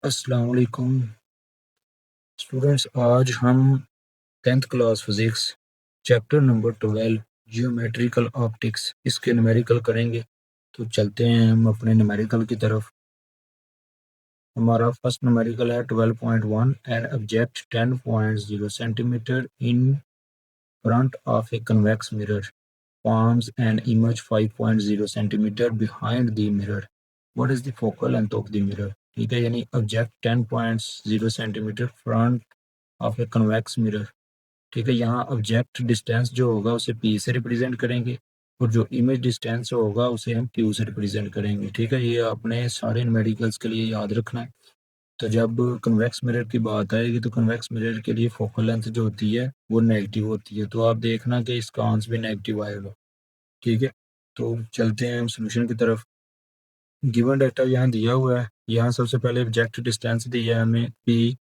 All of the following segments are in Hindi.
अस्सलाम वालेकुम स्टूडेंट्स। आज हम 10th class physics chapter number 12 geometrical optics इसके न्यूमेरिकल करेंगे। तो चलते हैं हम अपने न्यूमेरिकल की तरफ। हमारा फर्स्ट न्यूमेरिकल है 12.1 an object 10.0 centimetre in front of a convex mirror forms an image 5.0 centimetre behind the mirror. What is the focal length of the mirror? ठीक है, यानी object 10.0 centimetre front of a convex mirror. ठीक है, यहाँ ऑब्जेक्ट डिस्टेंस जो होगा उसे पी से रिप्रेजेंट करेंगे और जो इमेज डिस्टेंस होगा उसे हम क्यू से रिप्रेजेंट करेंगे। ठीक है, ये आपने सारे मेडिकल्स के लिए याद रखना है। तो जब कन्वेक्स मिरर की बात आएगी तो कन्वेक्स मिरर के लिए फोकल लेंथ जो होती है वो नेगेटिव होती है, तो आप देखना कि इसका आंसर भी नेगेटिव आएगा। ठीक है, तो चलते हैं हम सोल्यूशन की तरफ। गिवन डाटा यहाँ दिया हुआ है। यहाँ सबसे पहले ऑब्जेक्ट डिस्टेंस दिया है हमें पी।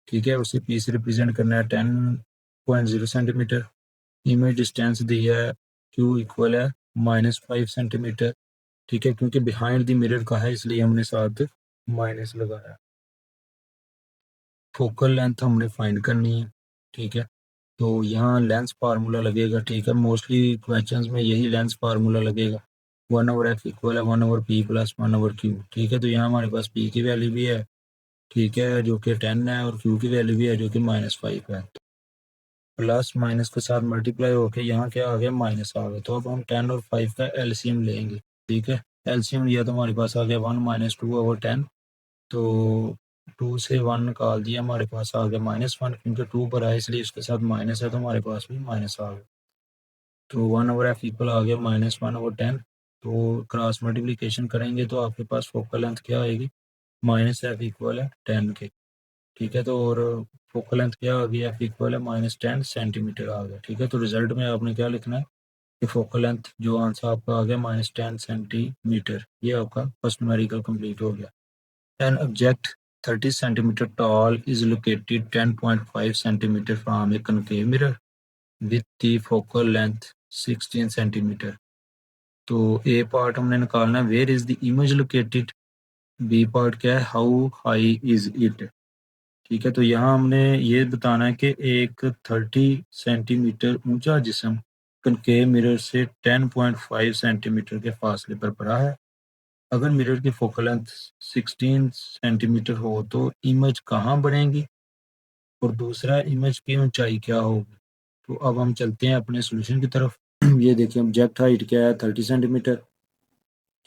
ठीक है, उसे पी से रिप्रेजेंट करना है 10.0 सेंटीमीटर। इमेज डिस्टेंस दी है क्यू इक्वल है -5 सेंटीमीटर। ठीक है, क्योंकि बिहाइंड द मिरर का है इसलिए हमने साथ माइनस लगाया। फोकल लेंथ हमने फाइंड करनी है। ठीक है, तो यहाँ लेंस फार्मूला लगेगा। ठीक है, मोस्टली क्वेश्चंस में यही लेंस फार्मूला लगेगा। 1/f इक्वल है 1/p प्लस 1/q। ठीक है, तो यहाँ हमारे पास p की वैल्यू भी है, ठीक है, जो कि 10 है, और q की वैल्यू भी है जो कि -5 है। प्लस माइनस के साथ मल्टीप्लाई होके यहाँ क्या आ गया, माइनस आ गया। तो अब हम 10 और 5 का एलसीएम लेंगे। ठीक है, एलसीएम लिया तो हमारे पास आ गया 1 - 2/10। तो 2 से 1 निकाल दिया, हमारे पास आ गया -1, क्योंकि 2 पर है इसलिए उसके साथ माइनस है तो हमारे पास भी माइनस आ गया। तो 1/f इक्वल आ गया -1/10। तो क्रॉस मल्टीप्लिकेशन करेंगे तो आपके पास फोकल लेंथ क्या आएगी, -f इक्वल है 10 के। ठीक है, तो और फोकल लेंथ क्या आ गई, f इक्वल है -10 सेंटीमीटर आ गया। ठीक है, तो रिजल्ट में आपने क्या लिखना है कि फोकल लेंथ जो आंसर आपका आ गया -10 सेंटीमीटर। ये आपका फर्स्ट न्यूमेरिकल कंप्लीट हो गया। An object 30 centimeter tall is located 10.5 centimeter from a concave mirror with the focal length 16 centimeter. तो ए पार्ट हमने निकालना है, where is the image located. B part क्या है, हाउ हाई इज इट। ठीक है, तो यहाँ हमने ये बताना है कि एक 30 सेंटीमीटर ऊंचा जिस्म कनकेव मिरर से 10.5 सेंटीमीटर के फासले पर पड़ा है। अगर मिरर की फोकल लेंथ 16 सेंटीमीटर हो तो इमेज कहाँ बनेगी, और दूसरा इमेज की ऊंचाई क्या होगी। तो अब हम चलते हैं अपने सॉल्यूशन की तरफ। ये देखिए, ऑब्जेक्ट हाइट क्या है, 30 सेंटीमीटर।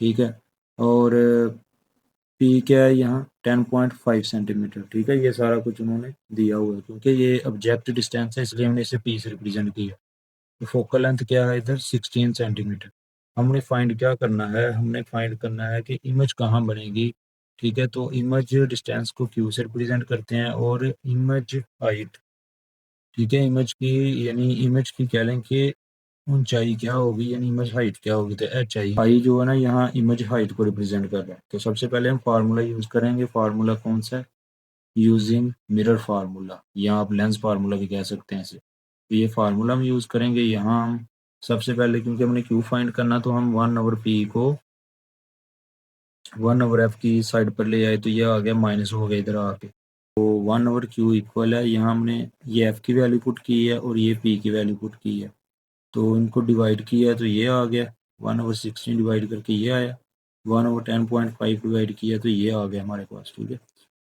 ठीक है, और पी क्या है यहाँ, 10.5 सेंटीमीटर। ठीक है, ये सारा कुछ उन्होंने दिया हुआ है, क्योंकि ये ऑब्जेक्ट डिस्टेंस है इसलिए हमने इसे पी से रिप्रेजेंट किया। तो फोकल लेंथ क्या है इधर, 16 सेंटीमीटर। हमने फाइंड क्या करना है, हमने फाइंड करना है कि इमेज कहाँ बनेगी। ठीक है, तो इमेज डिस्टेंस को क्यू से रिप्रेजेंट करते हैं, और इमेज हाइट, ठीक है, इमेज की यानी इमेज की कह लें कि ऊंचाई क्या होगी, यानी इमेज हाइट क्या होगी, तो आई जो है ना यहाँ इमेज हाइट को रिप्रेजेंट कर रहा है। तो सबसे पहले हम फार्मूला यूज करेंगे। फार्मूला कौन सा है, यूजिंग मिरर फार्मूला, या आप लेंस फार्मूला भी कह सकते हैं इसे। तो ये फार्मूला हम यूज करेंगे। यहाँ हम सबसे पहले, क्योंकि हमने क्यू फाइंड करना, तो हम 1/p को 1/f की साइड पर ले आए, तो ये आ गया माइनस हो गया इधर आके। तो 1/q इक्वल है, यहाँ हमने ये f की वैल्यू पुट की है और ये p की वैल्यू पुट की है, तो इनको डिवाइड किया तो ये आ गया 1/16 डिवाइड करके ये आया। 1/10.5 डिवाइड किया तो ये आ गया हमारे पास। ठीक है,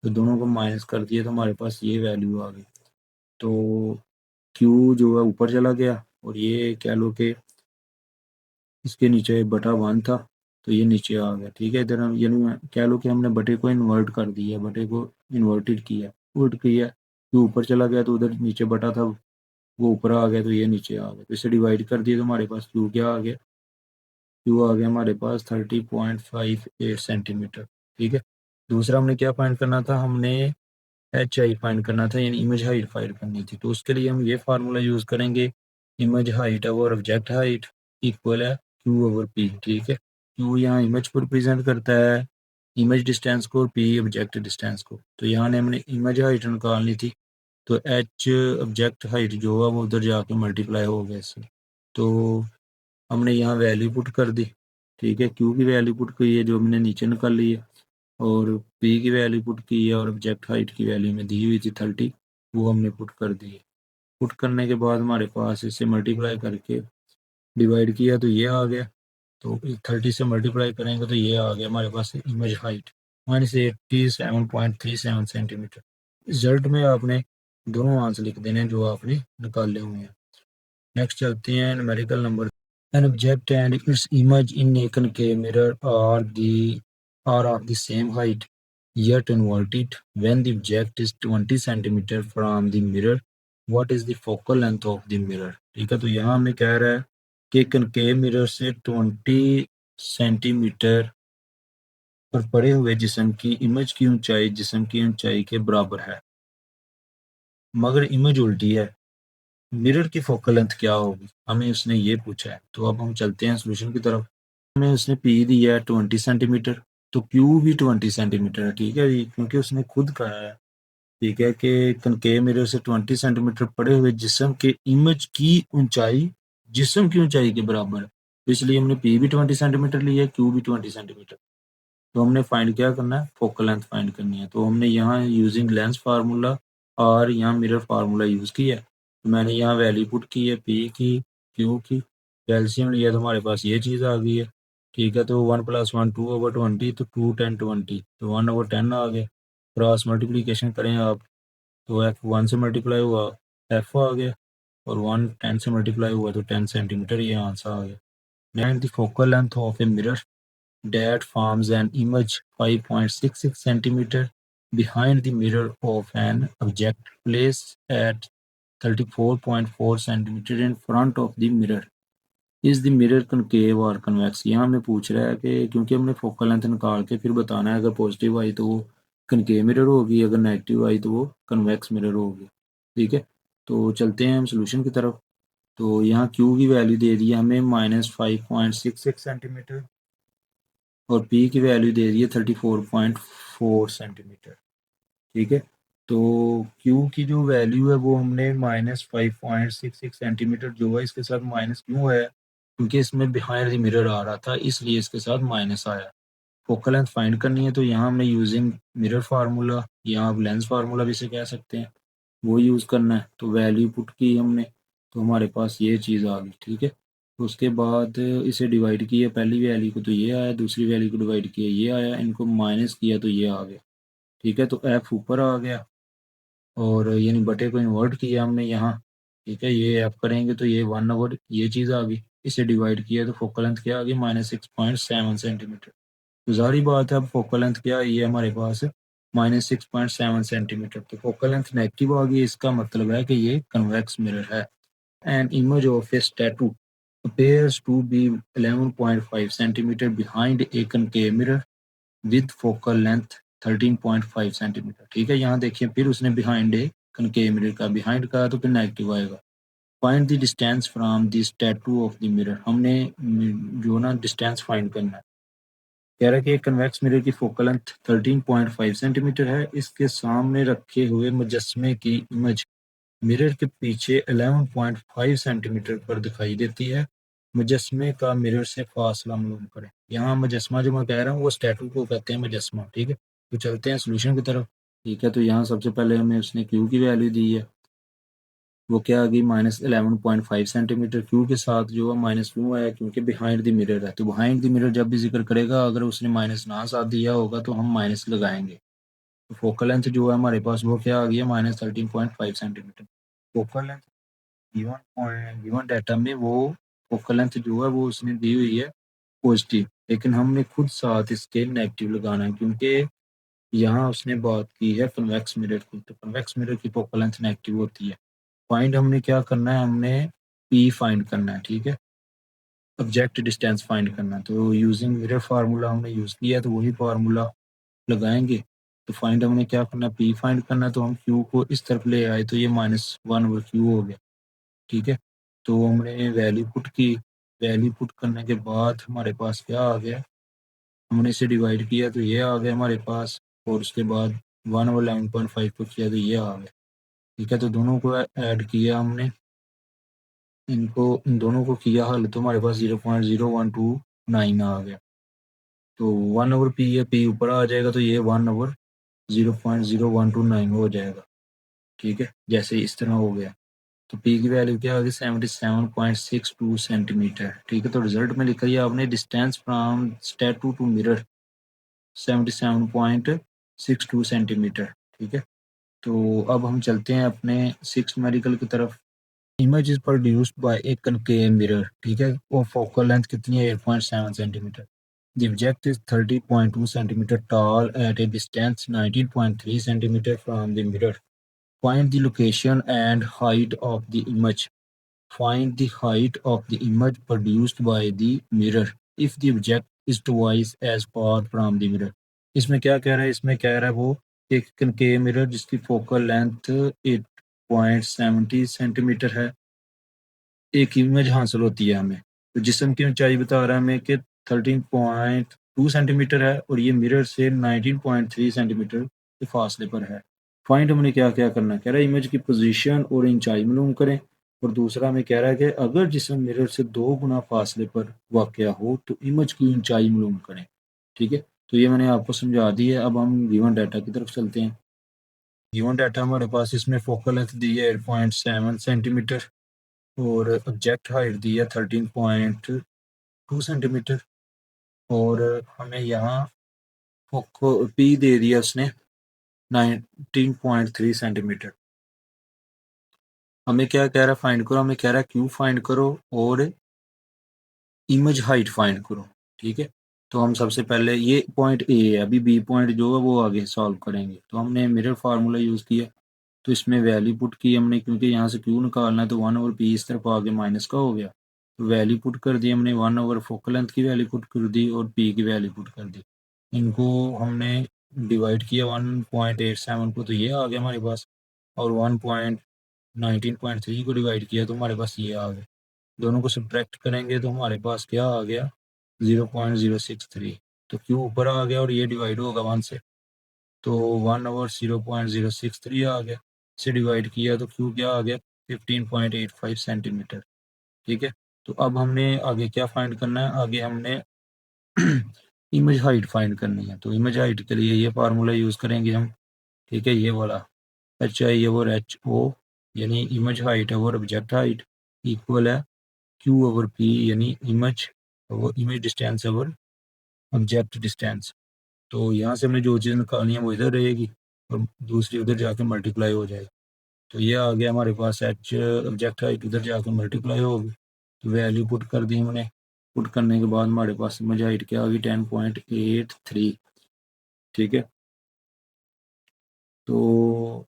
तो दोनों को माइनस कर दिया तो हमारे पास ये वैल्यू आ गई। तो Q जो है ऊपर चला गया, और ये कह लो कि इसके नीचे बटा 1 था तो ये नीचे आ गया। ठीक है, इधर हम यानी कह लो कि हमने बटे को इन्वर्ट कर दिया, बटे को इन्वर्टेड किया, उल्ट किया। Q ऊपर चला गया तो उधर नीचे बटा था वो ऊपर आ गया तो ये नीचे आ गया, तो इसे डिवाइड कर दिया तो हमारे पास Q क्या आ गया, Q आ गया हमारे पास 30.58 सेंटीमीटर। ठीक है, दूसरा हमने क्या फाइंड करना था, हमने HI फाइंड करना था, यानी इमेज हाइट फाइंड करनी थी। तो उसके लिए हम ये फार्मूला यूज करेंगे, इमेज हाइट और ऑब्जेक्ट हाइट इक्वल है Q/P। ठीक है, Q यहाँ इमेज को रिप्रेजेंट करता है, इमेज डिस्टेंस को, और P ऑब्जेक्ट डिस्टेंस को। तो यहाँ ने हमने इमेज हाइट निकालनी थी, तो H ऑब्जेक्ट हाइट जो है वो उधर जाके मल्टीप्लाई हो गया इससे, तो हमने यहाँ वैल्यू पुट कर दी। ठीक है, Q की वैल्यू पुट की है जो हमने नीचे निकाल ली है। और पी की वैल्यू पुट की है और ऑब्जेक्ट हाइट की वैल्यू में दी हुई थी 30, वो हमने पुट कर दी है। पुट करने के बाद हमारे पास इसे मल्टीप्लाई करके डिवाइड किया तो ये आ गया। तो 30 से मल्टीप्लाई करेंगे तो ये आ गया हमारे पास इमेज हाइट -87.37 सेंटीमीटर। रिजल्ट में आपने दोनों आंसर लिख देने हैं जो आपने निकाले हुए हैं। नेक्स्ट चलते हैं numerical number. An object and its image in a concave mirror are of the same height, yet inverted. When the object is 20 centimeter from the mirror, what is the focal length of the mirror? ठीक है, तो यहाँ हमें कह रहा है कि कनकेव मिरर से 20 सेंटीमीटर पर पड़े हुए जिस्म की इमेज की ऊंचाई जिस्म की ऊंचाई के बराबर है, मगर इमेज उल्टी है। मिरर की फोकल लेंथ क्या होगी, हमें उसने ये पूछा है। तो अब हम चलते हैं सोल्यूशन की तरफ। हमें उसने पी दिया है 20 सेंटीमीटर, तो क्यू भी 20 सेंटीमीटर है। ठीक है जी, क्योंकि उसने खुद कहा है, ठीक है, कि कनकेव मिरर से 20 सेंटीमीटर पड़े हुए जिस्म के इमेज की ऊंचाई जिस्म की ऊंचाई के बराबर है। तो इसलिए हमने पी भी 20 सेंटीमीटर लिया है, क्यू भी 20 सेंटीमीटर। तो हमने फाइंड क्या करना है, फोकल लेंथ फाइंड करनी है। तो हमने यहाँ यूजिंग लेंस फार्मूला और यहाँ मिरर फार्मूला यूज़ किया है। तो मैंने यहाँ वैल्यू पुट की है, पी की, क्यू की, कैल्शियम लिया तो हमारे पास ये चीज़ आ गई है। ठीक है, तो 1 + 1 2/20, तो 2 10 20, तो 1/10 आ गया। क्रॉस मल्टीप्लीकेशन करें आप, तो एफ 1 से मल्टीप्लाई हुआ एफ आ गया, और 1 10 से मल्टीप्लाई हुआ तो 10 सेंटीमीटर ये आंसर आ गया। And the focal length of a mirror that forms an image 5.66 centimeter behind the mirror of an object placed at 34.4 centimeter in front of the mirror. Is the mirror concave or convex? यहाँ हमें पूछ रहा है कि क्योंकि हमने फोकल लेंथ निकाल के फिर बताना है, अगर पॉजिटिव आई तो वो कनकेव मिरर होगी, अगर नेगेटिव आई तो वो कन्वेक्स मिरर होगी। ठीक है, तो चलते हैं हम सोल्यूशन की तरफ। तो यहाँ क्यू की वैल्यू दे दी है हमें -5.66 सेंटीमीटर, और पी की वैल्यू दे दी है 34.4 सेंटीमीटर। ठीक है, तो क्यू की जो वैल्यू है वो हमने -5.66 सेंटीमीटर जो है इसके साथ माइनस क्यों है, क्योंकि इसमें बिहाइंड द मिरर आ रहा था, इसलिए इसके साथ माइनस आया। फोकल लेंथ फाइंड करनी है तो यहाँ हमने यूजिंग मिरर फार्मूला, यहाँ आप लेंस फार्मूला भी इसे कह सकते हैं, वो यूज़ करना है। तो वैल्यू पुट की हमने, तो हमारे पास ये चीज़ आ गई। ठीक है, तो उसके बाद इसे डिवाइड किया, पहली वैल्यू को तो ये आया, दूसरी वैल्यू को डिवाइड किया ये आया, इनको माइनस किया तो ये आ गया। ठीक है, तो एफ ऊपर आ गया, और यानी बटे को इन्वर्ट किया हमने यहाँ। ठीक है, ये एफ करेंगे तो ये 1/, ये चीज़ आ गई, इसे डिवाइड किया तो फोकल लेंथ क्या आ गई, -6.7 सेंटीमीटर। तो ज़ाहिर बात है, अब फोकल लेंथ क्या आई है हमारे पास, -6.7 सेंटीमीटर। तो फोकल लेंथ नेगेटिव आ गई, इसका मतलब है कि ये कन्वेक्स मिरर है। An image of a statue appears to be 11.5 centimeter behind a concave mirror with focal length 13.5 centimetre. ठीक है, यहाँ देखिए फिर उसने बिहाइंड ए कनकेव मिरर का बिहाइंड कहा तो फिर नेगेटिव आएगा। Find the distance from the statue of the mirror, हमने जो ना डिस्टेंस फाइंड करना है। कह रहा है कि एक कन्वेक्स मिरर की फोकल लेंथ 13.5 सेंटीमीटर है, इसके सामने रखे हुए मुजस्मे की इमेज मिरर के पीछे 11.5 सेंटीमीटर पर दिखाई देती है। मुजस्मे का मिरर से फासला मालूम करें। यहाँ मुजस्मा जो मैं कह रहा हूँ वो स्टैटू को कहते हैं मुजस्मा। ठीक है, तो चलते हैं सोल्यूशन की तरफ। ठीक है, तो यहाँ सबसे पहले हमें उसने क्यू की वैल्यू दी है, वो क्या आ गई, -11.5 सेंटीमीटर। क्यू के साथ जो है माइनस क्यों आया, क्योंकि बिहाइंड द मिरर है। तो बिहाइंड द मिरर जब भी जिक्र करेगा, अगर उसने माइनस ना साथ दिया होगा तो हम माइनस लगाएंगे। तो फोकल लेंथ जो है हमारे पास वो क्या आ गई है, -13.5 centimetre. Focal length given data में वो फोकल लेंथ जो है वो उसने दी हुई है पॉजिटिव, लेकिन हमने खुद साथ इसके नेगेटिव लगाना है, क्योंकि यहाँ उसने बात की है कन्वेक्स मिरर की। तो कन्वेक्स मिरर की फोकल लेंथ नेगेटिव होती है। फाइंड हमने क्या करना है, हमने पी फाइंड करना है। ठीक है, ऑब्जेक्ट डिस्टेंस फाइंड करना है। तो यूजिंग मिरर फार्मूला हमने यूज़ किया, तो वही फार्मूला लगाएंगे। तो फाइंड हमने क्या करना है, पी फाइंड करना है। तो हम क्यू को इस तरफ ले आए तो ये -1/क्यू हो गया। ठीक है, तो हमने वैल्यू पुट की, वैल्यू पुट करने के बाद हमारे पास क्या आ गया, हमने इसे डिवाइड किया तो ये आ गया हमारे पास, और उसके बाद 1 और 11.5 को किया तो ये आ गया। ठीक है, तो दोनों को ऐड किया हमने, इन दोनों को किया हल, तो हमारे पास 0.0129 आ गया। तो 1/p है, p ऊपर आ जाएगा तो ये 1/0.0129 हो जाएगा। ठीक है, जैसे इस तरह हो गया तो p की वैल्यू क्या आ गई 77.62 सेंटीमीटर। ठीक है, तो रिजल्ट में लिखा है आपने distance from statue to mirror 77.62 centimetre. ठीक है, तो अब हम चलते हैं अपने 6 मेडिकल की तरफ। Image is produced by A concave mirror. ठीक है, वो फोकल लेंथ कितनी है 8.7 centimetre. The object is 30.2 centimetre tall at a distance 19.3 centimeter from the mirror. Find the location and height of the image. Find the height of the image produced by the mirror if the object is twice as far from the mirror. इसमें क्या कह रहा है, इसमें कह रहा है वो एक कनकेव मिरर जिसकी फोकल लेंथ 8.70 सेंटीमीटर है, एक इमेज हासिल होती है हमें। तो जिस्म की ऊंचाई बता रहा है हमें कि 13.2 सेंटीमीटर है और ये मिरर से 19.3 सेंटीमीटर के फासले पर है। फाइंड हमने क्या क्या करना है, कह रहा है इमेज की पोजीशन और ऊंचाई मालूम करें, और दूसरा हमें कह रहा है कि अगर जिस्म मिरर से 2 गुना फासले पर वाक़या हो तो इमेज की ऊंचाई मालूम करें। ठीक है, तो ये मैंने आपको समझा दी है। अब हम गिवन डाटा की तरफ चलते हैं। गिवन डाटा हमारे पास इसमें फोकल लेंथ दी है 8.7 सेंटीमीटर और ऑब्जेक्ट हाइट दी है 13.2 सेंटीमीटर और हमें यहाँ पी दे दिया उसने 19.3 सेंटीमीटर। हमें क्या कह रहा है फाइंड करो, हमें कह रहा है क्यू फाइंड करो और इमेज हाइट फाइंड करो। ठीक है, तो हम सबसे पहले ये पॉइंट ए है, अभी बी पॉइंट जो है वो आगे सॉल्व करेंगे। तो हमने मिरर फार्मूला यूज़ किया, तो इसमें वैल्यू पुट की हमने, क्योंकि यहाँ से क्यू निकालना है तो 1/p इस तरफ आगे माइनस का हो गया, तो वैल्यू पुट कर दी हमने। 1/, फोकल लेंथ की वैल्यू पुट कर दी और p की वैल्यू पुट कर दी। इनको हमने डिवाइड किया 1.87 को तो ये आ गया हमारे पास, और 1.19.3 को डिवाइड किया तो हमारे पास ये आ गया। दोनों को सब्ट्रैक्ट करेंगे तो हमारे पास क्या आ गया 0.063। तो क्यू ऊपर आ गया और ये डिवाइड होगा 1 से, तो 1/0.063 आ गया। से डिवाइड किया तो क्यू क्या आ गया 15.85 सेंटीमीटर। ठीक है, तो अब हमने आगे क्या फाइंड करना है, आगे हमने इमेज हाइट फाइंड करनी है। तो इमेज हाइट के लिए ये फार्मूला यूज़ करेंगे हम। ठीक है, ये वाला HI ओवर HO यानी image height over object height equal है Q/P यानी image distance over object distance. तो यहाँ से हमने जो चीज़ निकालनी है वो इधर रहेगी और दूसरी उधर जाके मल्टीप्लाई हो जाएगी। तो ये आ गया हमारे पास H ऑब्जेक्ट हाइट उधर जाकर मल्टीप्लाई होगी, तो वैल्यू पुट कर दी हमने। पुट करने के बाद हमारे पास इमेज हाइट क्या आ गई 10.83। ठीक है, तो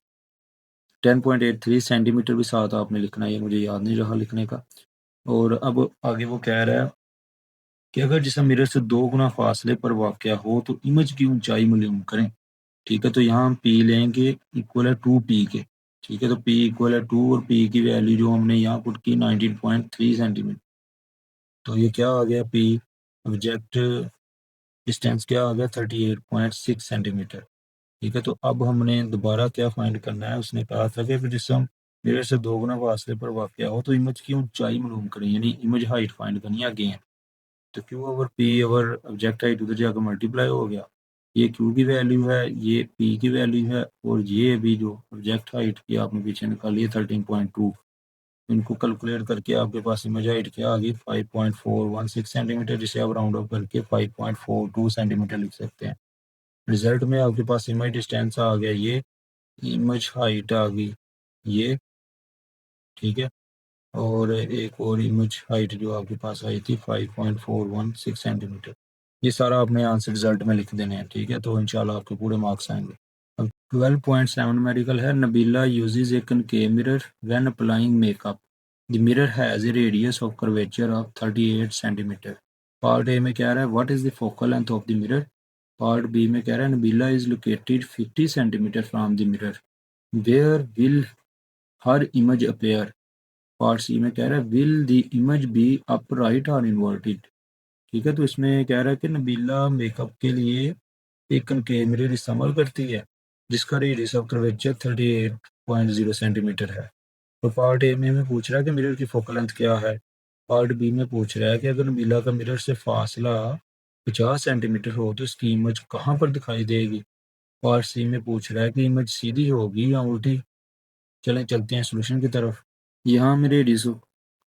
10.83 सेंटीमीटर भी साथ आपने लिखना है, ये मुझे याद नहीं रहा लिखने का। और अब आगे वो कह रहा है कि अगर जिसम मिरर से 2 गुना फासले पर वाक़या हो तो इमेज की ऊंचाई मालूम करें। ठीक है, तो यहाँ हम p लेंगे इक्वल है 2p के। ठीक है, तो p इक्वल है 2 और p की वैल्यू जो हमने यहाँ पुट की 19.3 सेंटीमीटर। तो ये क्या आ गया p ऑब्जेक्ट डिस्टेंस क्या आ गया 38.6 सेंटीमीटर। ठीक है, तो अब हमने दोबारा क्या फाइंड करना है, उसने कहा था कि जिसम मिरर से 2 गुना फासले पर वाक़या हो तो इमेज की ऊंचाई मालूम करें, यानी इमेज हाइट फाइंड करनी है अगेन। तो Q/P ओवर ऑब्जेक्ट हाइट उधर जाकर मल्टीप्लाई हो गया, ये Q की वैल्यू है, ये P की वैल्यू है, और ये अभी जो ऑब्जेक्ट हाइट की आपने पीछे निकाली है 13.2, इनको कैलकुलेट करके आपके पास इमेज हाइट क्या आ गई 5.416 सेंटीमीटर, जिसे आप राउंड अप करके 5.42 सेंटीमीटर लिख सकते हैं। रिजल्ट में आपके पास इमेज डिस्टेंस आ गया, ये इमेज हाइट आ गई ये। ठीक है, और एक और इमेज हाइट जो आपके पास आई थी 5.416 सेंटीमीटर। ये सारा आपने आंसर रिजल्ट में लिख देने हैं। ठीक है, तो इंशाल्लाह आपके पूरे मार्क्स आएंगे। अब 12.7 मेडिकल है। Nabila uses a concave mirror when applying makeup. The mirror has a radius of curvature of 38 centimetre. Part A में कह रहा है what is the focal length of the mirror. Part B में कह रहा है Nabila is located 50 centimetre from the mirror, where will her image appear. Part C में कह रहा है will the image be upright or inverted. ठीक है, तो इसमें कह रहा है कि नबीला मेकअप के लिए एक कनकेव मिरर इस्तेमाल करती है जिसका रेडियस ऑफ कर्वेचर 38.0 सेंटीमीटर है। तो पार्ट ए में हमें पूछ रहा है कि मिरर की फोकल लेंथ क्या है। पार्ट बी में पूछ रहा है कि अगर नबीला का मिरर से फासला 50 सेंटीमीटर हो तो इसकी इमेज कहाँ पर दिखाई देगी। पार्ट सी में पूछ रहा है कि इमेज सीधी होगी या उल्टी। चलें चलते हैं सोल्यूशन की तरफ। यहाँ हमें रेडियस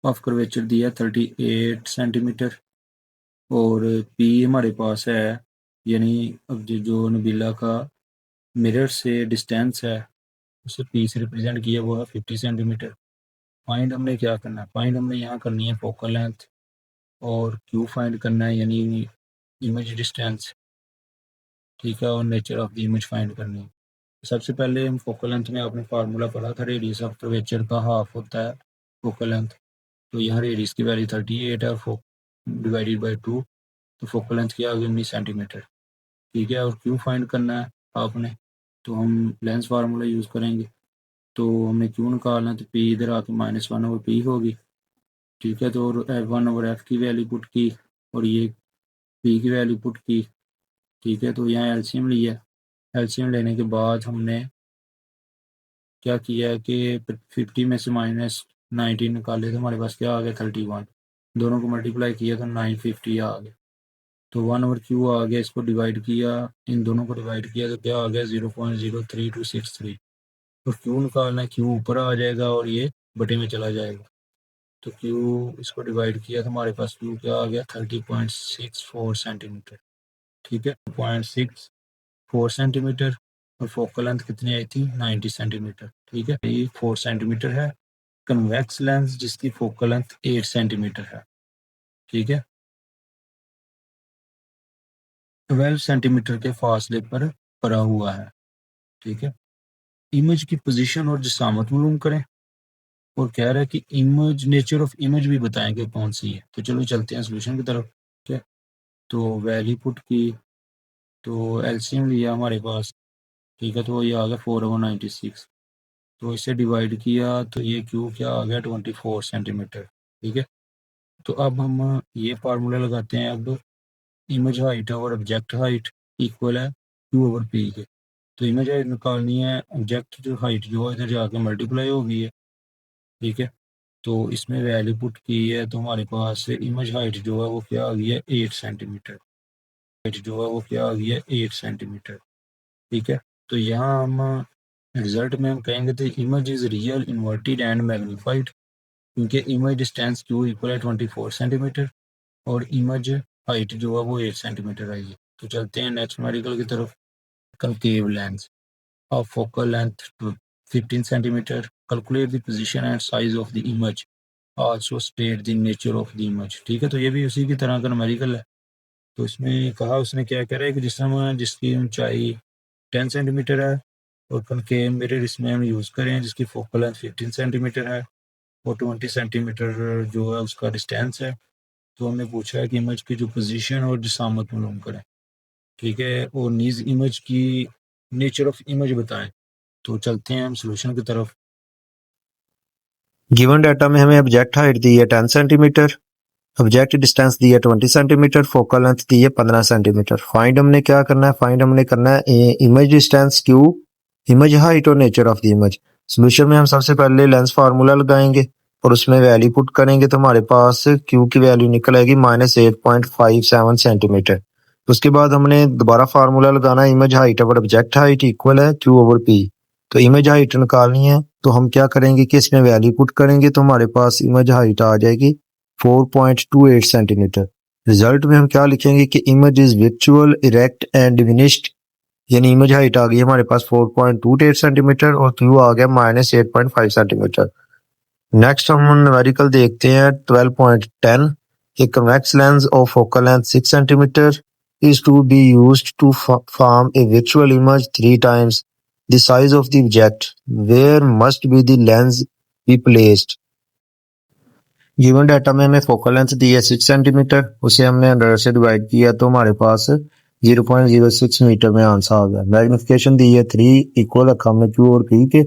ऑफ कर्वेचर दिया 38 सेंटीमीटर और पी हमारे पास है, यानी अब जो नबीला का मिरर से डिस्टेंस है उसे पी से रिप्रेजेंट किया वो है 50 सेंटीमीटर। फाइंड हमने क्या करना है, फाइंड हमने यहाँ करनी है फोकल लेंथ और क्यू फाइंड करना है यानी इमेज डिस्टेंस, ठीक है, और nature of the image find करनी है। सबसे पहले हम फोकल लेंथ में आपने फार्मूला पढ़ा था, रेडियस ऑफ कर्वेचर का हाफ होता है फोकल लेंथ। तो यहाँ रेडियस की वैल्यू 38 है और डिवाइडेड बाई 2, तो फोकल लेंथ क्या होगी 19 सेंटीमीटर, ठीक है। और क्यू फाइंड करना है आपने, तो हम लेंस फार्मूला यूज़ करेंगे। तो हमें क्यू निकालना है, तो पी इधर आके -1/p होगी, ठीक है। तो 1/f की वैल्यू पुट की और ये पी की वैल्यू पुट की, ठीक है। तो यहाँ एलसीएम लिया, एलसीएम लेने के बाद हमने क्या किया है कि 50 में से -19 निकाले तो हमारे पास क्या आ गया 31, दोनों को मल्टीप्लाई किया तो 950 आ गया। तो 1/q आ गया, इसको डिवाइड किया, इन दोनों को डिवाइड किया तो क्या आ गया 0.03263। तो क्यू निकालना है, क्यू ऊपर आ जाएगा और ये बटे में चला जाएगा। तो क्यू इसको डिवाइड किया तो हमारे पास क्यू क्या आ गया 30.64 सेंटीमीटर, ठीक है, 0.64 सेंटीमीटर। और फोकल लेंथ कितनी आई थी 90 सेंटीमीटर, ठीक है। ये 4 सेंटीमीटर है। कन्वेक्स लेंस जिसकी फोकल लेंथ 8 सेंटीमीटर है, ठीक है, 12 सेंटीमीटर के फासले पर पड़ा हुआ है, ठीक है। इमेज की पोजीशन और जिसामत मालूम करें और कह रहा है कि इमेज, नेचर ऑफ इमेज भी बताएं कि कौन सी है। तो चलो चलते हैं सोल्यूशन की तरफ, ठीक है। तो वैल्यू पुट की, तो एलसीएम लिया हमारे पास, ठीक है। तो ये आ गया 4/96, तो इसे डिवाइड किया तो ये क्यू क्या आ गया 24 सेंटीमीटर, ठीक है। तो अब हम ये फार्मूला लगाते हैं। अब इमेज हाइट और ऑब्जेक्ट हाइट इक्वल है Q/P के। तो इमेज हाइट निकालनी है, ऑब्जेक्ट जो हाइट जो है इधर जाके मल्टीप्लाई हो गई है, ठीक है। तो इसमें वैल्यू पुट की है तो हमारे पास इमेज हाइट जो है वो क्या आ गई है 8 सेंटीमीटर, हाइट जो है वो क्या आ गई है 8 सेंटीमीटर, ठीक है। तो यहाँ हम रिजल्ट में हम कहेंगे तो image is real inverted and magnified, क्योंकि इमेज डिस्टेंस क्यू इक्वल है 24 सेंटीमीटर और इमेज हाइट जो है वो 8 सेंटीमीटर आई है। तो चलते हैं नेक्स्ट मेडिकल की तरफ। Concave lens of focal length 15 centimetre, calculate the position and size of the image, also state the nature of the image, ठीक है। तो ये भी उसी की तरह का न्यूमेरिकल है। तो इसमें कहा उसने क्या कह रहा है कि जिसम जिसकी ऊंचाई 10 सेंटीमीटर है और कनकेव मिरर इसमें हम यूज़ करें जिसकी फोकल लेंथ 15 सेंटीमीटर है और 20 सेंटीमीटर जो है उसका डिस्टेंस है। तो हमने पूछा है कि इमेज की जो पोजीशन और जिसामत मालूम करें, ठीक है, और नीज इमेज की नेचर ऑफ इमेज बताएं। तो चलते हैं हम सोल्यूशन की तरफ। गिवन डाटा में हमें ऑब्जेक्ट हाइट दी है 10 सेंटीमीटर, ऑब्जेक्ट डिस्टेंस दी है 20 सेंटीमीटर, फोकल लेंथ दी है 15 सेंटीमीटर। फाइंड हमने क्या करना है, फाइंड हमने करना है image distance Q, image height और nature of the image. Solution में हम सबसे पहले लेंस फार्मूला लगाएंगे और उसमें वैल्यू पुट करेंगे तो हमारे पास क्यू की वैल्यू निकल आएगी -8.57 सेंटीमीटर। उसके बाद हमने दोबारा फार्मूला लगाना है, इमेज हाइट और ऑब्जेक्ट हाइट इक्वल है Q/P। तो इमेज हाइट निकालनी है तो हम क्या करेंगे कि इसमें वैल्यू पुट करेंगे तो हमारे पास इमेज हाइट आ जाएगी 4.28 सेंटीमीटर। रिजल्ट में हम क्या लिखेंगे कि image is virtual erect and diminished, यानी इमेज हाइट आ गई हमारे पास 4.28 सेंटीमीटर और क्यू आ गया -8.5 सेंटीमीटर। नेक्स्ट हम न्यूमेरिकल देखते हैं 12.10। A convex lens of focal length 6 centimeter is to be used to form a virtual image 3 times the size of the object. Where must be the lens be placed? Given data में हमें फोकल लेंथ दी है 6 सेंटीमीटर, उसे हमने 100 से डिवाइड किया तो हमारे पास 0.06 मीटर में आंसर आ गया। मैग्निफिकेशन दी है 3, इक्वल रखा हमने क्यू और पी के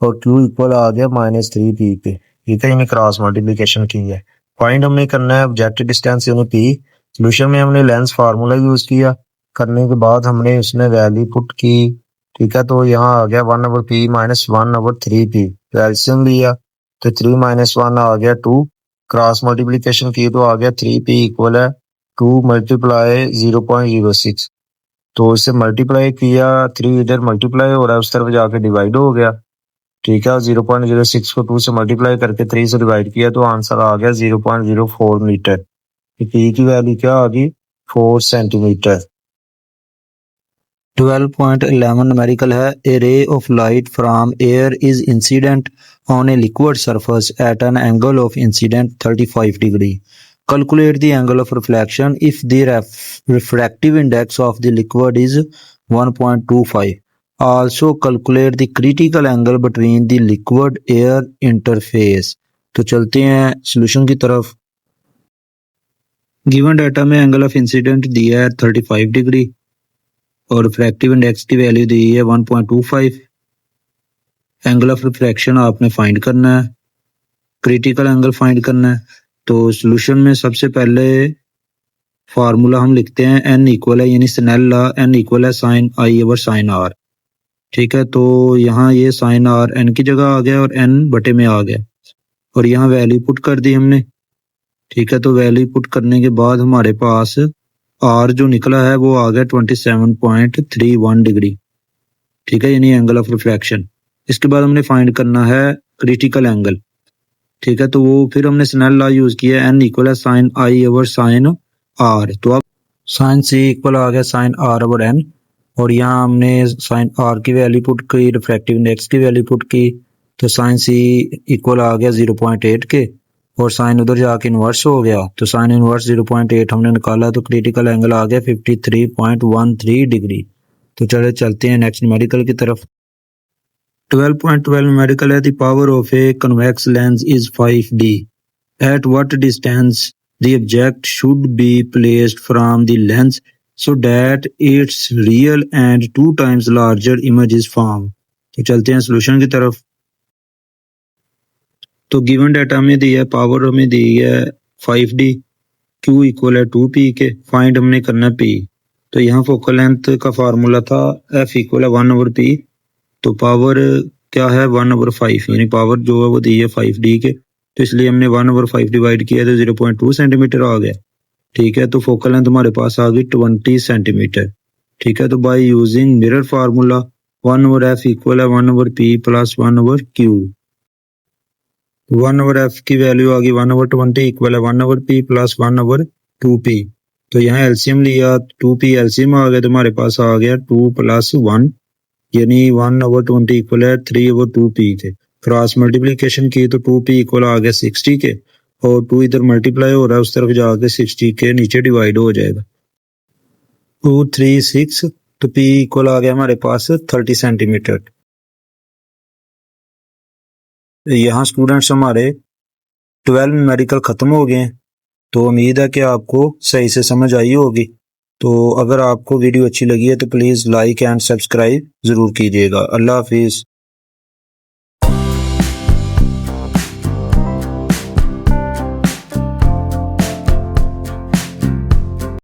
और क्यू इक्वल आ गया -3p पे, ठीक है, इन्हें क्रॉस मल्टीप्लिकेशन की है। फाइंड हमने करना है ऑब्जेक्ट डिस्टेंस यानी p। सोल्यूशन में हमने लेंस फार्मूला यूज किया, करने के बाद हमने उसमें वैल्यू पुट की, ठीक है। तो यहाँ आ गया 1/p -1/3p, तो एलसीएम लिया तो 3 - 1 आ गया 2, क्रॉस मल्टीप्लिकेशन की तो आ गया 3p इक्वल है 2 मल्टीप्लाई 0.06, तो इसे मल्टीप्लाई किया, 3 इधर मल्टीप्लाई हो रहा है, उस तरफ जाके डिवाइड हो गया, ठीक है। 0.06 को 2 से मल्टीप्लाई करके 3 से डिवाइड किया तो आंसर आ गया 0.04 मीटर। पी की वैल्यू क्या आ गई? 4 सेंटीमीटर। 12.11 न्यूमेरिकल है। A ray of light from air is incident on a liquid surface at an angle of incident 35 degree. Calculate the angle of reflection if the refractive index of the liquid is 1.25. Also calculate the critical angle between the liquid air interface. तो चलते हैं सॉल्यूशन की तरफ। गिवन डाटा में एंगल ऑफ इंसिडेंट दिया है 35 डिग्री और रिफ्रैक्टिव इंडेक्स की वैल्यू दी है 1.25। एंगल ऑफ रिफ्रैक्शन आपने फाइंड करना है, क्रिटिकल एंगल फाइंड करना है। तो सॉल्यूशन में सबसे पहले फार्मूला हम लिखते हैं, n इक्वल है यानी स्नेल लॉ, n इक्वल है sine I over sine R, ठीक है। तो यहाँ ये साइन आर n की जगह आ गया और n बटे में आ गया और यहाँ वैल्यू पुट कर दी हमने, ठीक है। तो वैल्यू पुट करने के बाद हमारे पास r जो निकला है वो आ गया 27.31 डिग्री, ठीक है, यानी एंगल ऑफ रिफ्लेक्शन। इसके बाद हमने फाइंड करना है क्रिटिकल एंगल, ठीक है। तो वो फिर हमने स्नेल लॉ यूज किया, n इक्वल है sine I over sine R. तो अब साइन c इक्वल आ गया साइन r ओवर n और यहाँ हमने साइन r की वैल्यू पुट की, रिफ्रैक्टिव इंडेक्स की वैल्यू पुट की, तो साइन c इक्वल आ गया 0.8 के और साइन उधर जाके इन्वर्स हो गया, तो साइन इन्वर्स 0.8 हमने निकाला तो क्रिटिकल एंगल आ गया 53.13 डिग्री। तो चले चलते हैं नेक्स्ट न्यूमेरिकल की तरफ। 12.12 न्यूमेरिकल है, the power of a convex lens is 5d। At what distance the object should be placed from the lens so that its real and 2 times larger image is formed। तो चलते हैं सॉल्यूशन की तरफ। तो गिवन डाटा में दी है, पावर हमें दी है 5d, q इक्वल है 2p के, फाइंड हमने करना p। तो यहाँ फोकल लेंथ का फार्मूला था f इक्वल है 1/p, तो पावर क्या है 1/5, यानी पावर जो है वो दी है 5d के, तो इसलिए हमने 1/5 डिवाइड किया तो 0.2 सेंटीमीटर आ गया, ठीक है। तो फोकल लेंथ हमारे पास आ गई 20 सेंटीमीटर, ठीक है। तो by using mirror formula 1/f equal है 1/p प्लस 1/q। 1/f की वैल्यू आ गई 1/20 इक्वल है 1/p प्लस 1/2p। तो यहाँ एलसीएम लिया, 2p एलसीएम आ गया तो हमारे पास आ गया 2 + 1, यानी 1/20 इक्वल है 3/2p के। क्रॉस मल्टीप्लीकेशन की तो 2p इक्वल आ गया 60 के और 2 इधर मल्टीप्लाई हो रहा है, उस तरफ जाके 60 के नीचे डिवाइड हो जाएगा, 236, तो p इक्वल आ गया हमारे पास 30 सेंटीमीटर। यहाँ स्टूडेंट्स हमारे 12 न्यूमेरिकल खत्म हो गए हैं, तो उम्मीद है कि आपको सही से समझ आई होगी। तो अगर आपको वीडियो अच्छी लगी है तो प्लीज़ लाइक एंड सब्सक्राइब ज़रूर कीजिएगा। अल्लाह हाफिज़।